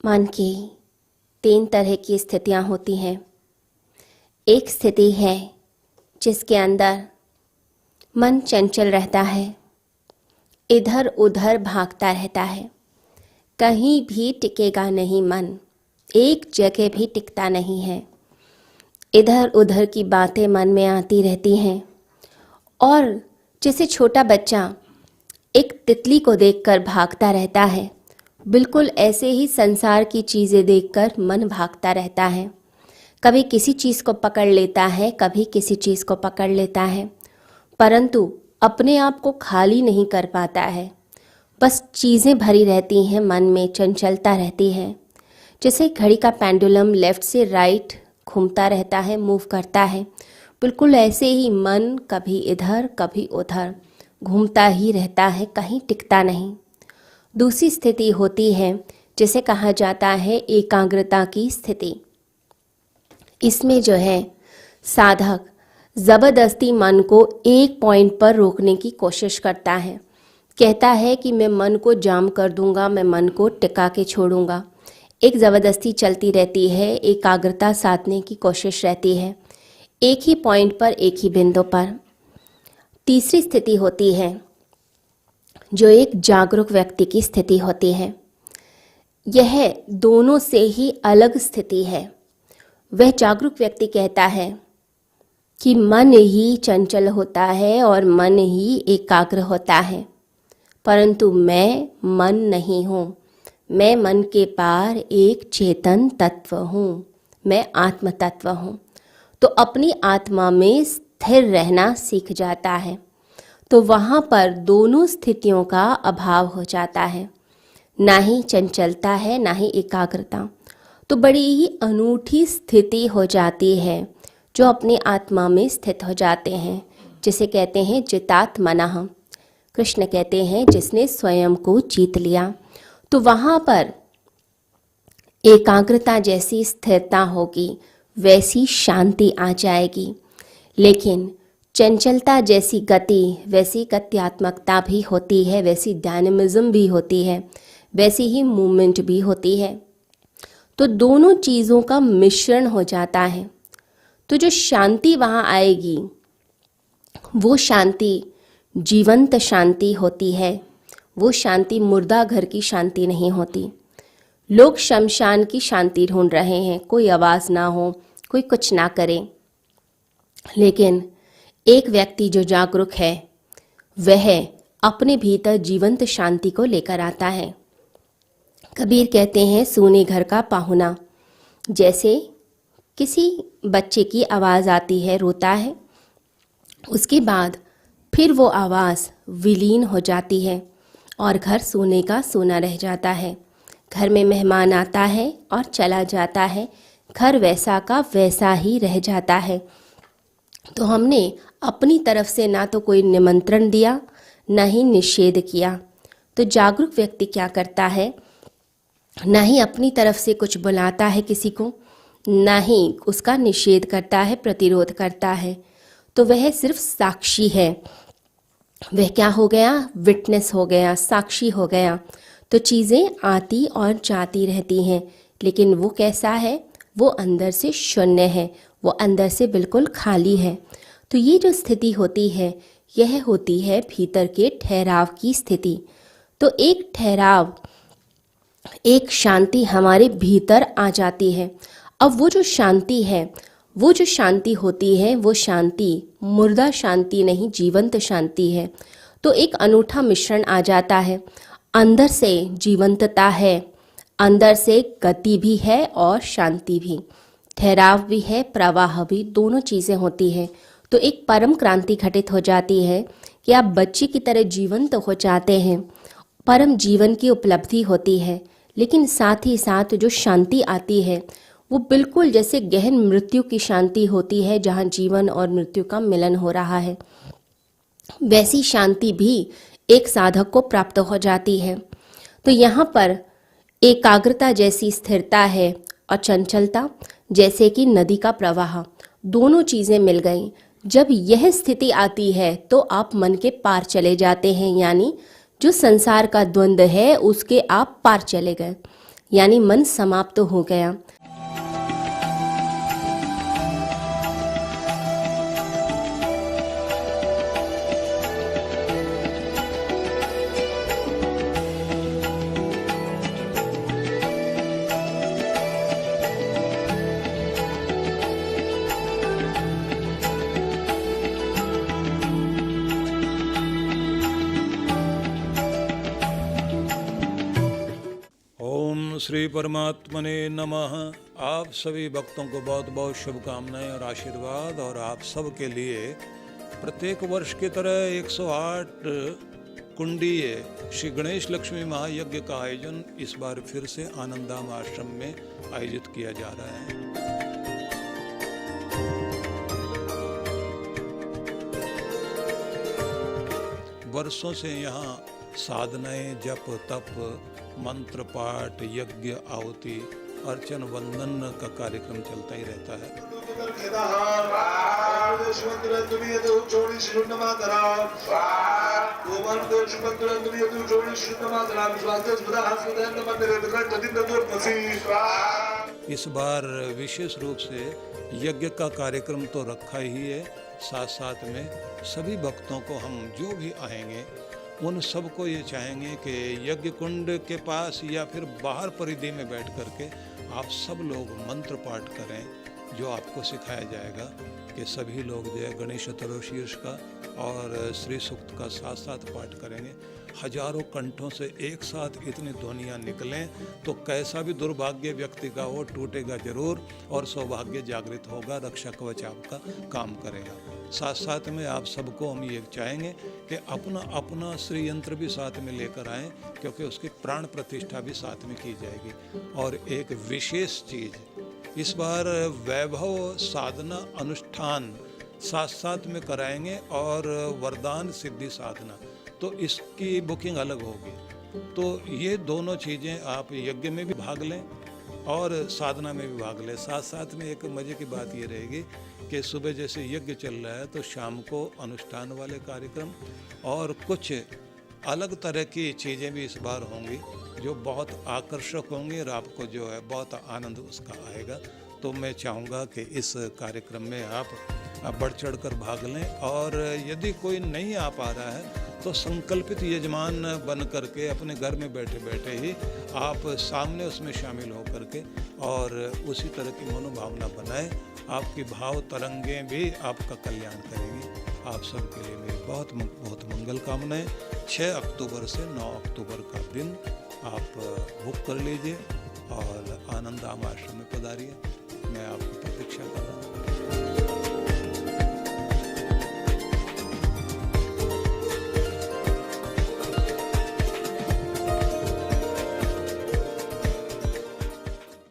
मन की 3 तरह की स्थितियां होती हैं। एक स्थिति है जिसके अंदर मन चंचल रहता है, इधर उधर भागता रहता है, कहीं भी टिकेगा नहीं मन, एक जगह भी टिकता नहीं है। इधर उधर की बातें मन में आती रहती हैं और जैसे छोटा बच्चा एक तितली को देखकर भागता रहता है, बिल्कुल ऐसे ही संसार की चीज़ें देखकर मन भागता रहता है। कभी किसी चीज़ को पकड़ लेता है, कभी किसी चीज़ को पकड़ लेता है, परंतु अपने आप को खाली नहीं कर पाता है। बस चीज़ें भरी रहती हैं, मन में चंचलता रहती है। जैसे घड़ी का पेंडुलम लेफ़्ट से राइट घूमता रहता है, मूव करता है, बिल्कुल ऐसे ही मन कभी इधर कभी उधर घूमता ही रहता है, कहीं टिकता नहीं। दूसरी स्थिति होती है जिसे कहा जाता है एकाग्रता की स्थिति। इसमें जो है साधक ज़बरदस्ती मन को एक पॉइंट पर रोकने की कोशिश करता है, कहता है कि मैं मन को जाम कर दूंगा, मैं मन को टिका के छोड़ूंगा। एक ज़बरदस्ती चलती रहती है, एकाग्रता साधने की कोशिश रहती है, एक ही पॉइंट पर, एक ही बिंदु पर। तीसरी स्थिति होती है जो एक जागरूक व्यक्ति की स्थिति होती है। यह दोनों से ही अलग स्थिति है। वह जागरूक व्यक्ति कहता है कि मन ही चंचल होता है और मन ही एकाग्र होता है, परंतु मैं मन नहीं हूँ, मैं मन के पार एक चेतन तत्व हूँ, मैं आत्म तत्व हूँ। तो अपनी आत्मा में स्थिर रहना सीख जाता है, तो वहाँ पर दोनों स्थितियों का अभाव हो जाता है, ना ही चंचलता है ना ही एकाग्रता। तो बड़ी ही अनूठी स्थिति हो जाती है जो अपनी आत्मा में स्थित हो जाते हैं, जिसे कहते हैं जितात्मनः। कृष्ण कहते हैं जिसने स्वयं को जीत लिया। तो वहाँ पर एकाग्रता जैसी स्थिरता होगी, वैसी शांति आ जाएगी। लेकिन चंचलता जैसी गति, वैसी गत्यात्मकता भी होती है, वैसी डायनेमिज्म भी होती है, वैसी ही मूवमेंट भी होती है। तो दोनों चीज़ों का मिश्रण हो जाता है। तो जो शांति वहाँ आएगी वो शांति जीवंत शांति होती है, वो शांति मुर्दा घर की शांति नहीं होती। लोग शमशान की शांति ढूंढ रहे हैं, कोई आवाज़ ना हो, कोई कुछ ना करे। लेकिन एक व्यक्ति जो जागरूक है वह अपने भीतर जीवंत शांति को लेकर आता है। कबीर कहते हैं सूने घर का पाहुना। जैसे किसी बच्चे की आवाज़ आती है, रोता है, उसके बाद फिर वो आवाज़ विलीन हो जाती है और घर सोने का सोना रह जाता है। घर में मेहमान आता है और चला जाता है, घर वैसा का वैसा ही रह जाता है। तो हमने अपनी तरफ से ना तो कोई निमंत्रण दिया, ना ही निषेध किया। तो जागरूक व्यक्ति क्या करता है, ना ही अपनी तरफ से कुछ बुलाता है किसी को, ना ही उसका निषेध करता है, प्रतिरोध करता है। तो वह सिर्फ साक्षी है। वह क्या हो गया, विटनेस हो गया, साक्षी हो गया। तो चीज़ें आती और जाती रहती हैं, लेकिन वो कैसा है, वो अंदर से शून्य है, वो अंदर से बिल्कुल खाली है। तो ये जो स्थिति होती है यह होती है भीतर के ठहराव की स्थिति। तो एक ठहराव, एक शांति हमारे भीतर आ जाती है। अब वो जो शांति है, वो जो शांति होती है, वो शांति मुर्दा शांति नहीं, जीवंत शांति है। तो एक अनूठा मिश्रण आ जाता है। अंदर से जीवंतता है, अंदर से गति भी है और शांति भी, ठहराव भी है, प्रवाह भी, दोनों चीज़ें होती हैं। तो एक परम क्रांति घटित हो जाती है कि आप बच्चे की तरह जीवंत हो जाते हैं, परम जीवन की उपलब्धि होती है। लेकिन साथ ही साथ जो शांति आती है वो बिल्कुल जैसे गहन मृत्यु की शांति होती है, जहाँ जीवन और मृत्यु का मिलन हो रहा है, वैसी शांति भी एक साधक को प्राप्त हो जाती है। तो यहाँ पर एकाग्रता जैसी स्थिरता है और चंचलता जैसे कि नदी का प्रवाह, दोनों चीज़ें मिल गई। जब यह स्थिति आती है तो आप मन के पार चले जाते हैं, यानी जो संसार का द्वंद्व है उसके आप पार चले गए। यानी मन समाप्त हो गया। ओम श्री परमात्मने नमः। आप सभी भक्तों को बहुत बहुत शुभकामनाएं और आशीर्वाद। और आप सब के लिए प्रत्येक वर्ष की तरह 108 कुंडीय श्री गणेश लक्ष्मी महायज्ञ का आयोजन इस बार फिर से आनंदधाम आश्रम में आयोजित किया जा रहा है। वर्षों से यहाँ साधनाएं, जप तप, मंत्र पाठ, यज्ञ, आहुति, अर्चन, वंदन का कार्यक्रम चलता ही रहता है। इस बार विशेष रूप से यज्ञ का कार्यक्रम तो रखा ही है, साथ साथ में सभी भक्तों को हम जो भी आएंगे उन सबको ये चाहेंगे कि यज्ञ कुंड के पास या फिर बाहर परिधि में बैठ करके आप सब लोग मंत्र पाठ करें, जो आपको सिखाया जाएगा कि सभी लोग जो है गणेश शीर्ष का और श्री सूक्त का साथ साथ पाठ करेंगे। हजारों कंठों से एक साथ इतनी ध्वनियाँ निकलें तो कैसा भी दुर्भाग्य व्यक्ति का हो टूटेगा जरूर और सौभाग्य जागृत होगा, रक्षा कवच आपका काम करेगा। साथ साथ में आप सबको हम ये चाहेंगे कि अपना अपना श्री यंत्र भी साथ में लेकर आएं, क्योंकि उसकी प्राण प्रतिष्ठा भी साथ में की जाएगी। और एक विशेष चीज़ इस बार वैभव साधना अनुष्ठान साथ साथ में कराएंगे और वरदान सिद्धि साधना, तो इसकी बुकिंग अलग होगी। तो ये दोनों चीज़ें आप यज्ञ में भी भाग लें और साधना में भी भाग लें। साथ साथ में एक मज़े की बात ये रहेगी कि सुबह जैसे यज्ञ चल रहा है तो शाम को अनुष्ठान वाले कार्यक्रम और कुछ अलग तरह की चीज़ें भी इस बार होंगी जो बहुत आकर्षक होंगी और आपको जो है बहुत आनंद उसका आएगा। तो मैं चाहूँगा कि इस कार्यक्रम में आप बढ़ चढ़ कर भाग लें। और यदि कोई नहीं आ पा रहा है तो संकल्पित यजमान बन करके अपने घर में बैठे बैठे ही आप सामने उसमें शामिल हो करके और उसी तरह की मनोभावना बनाएं। आपकी भाव तरंगें भी आपका कल्याण करेंगी। आप सबके लिए मेरी बहुत बहुत मंगल कामनाएं। 6 अक्टूबर से 9 अक्टूबर का दिन आप बुक कर लीजिए और आनंदधाम आश्रम में पधारिए। मैं आपकी प्रतीक्षा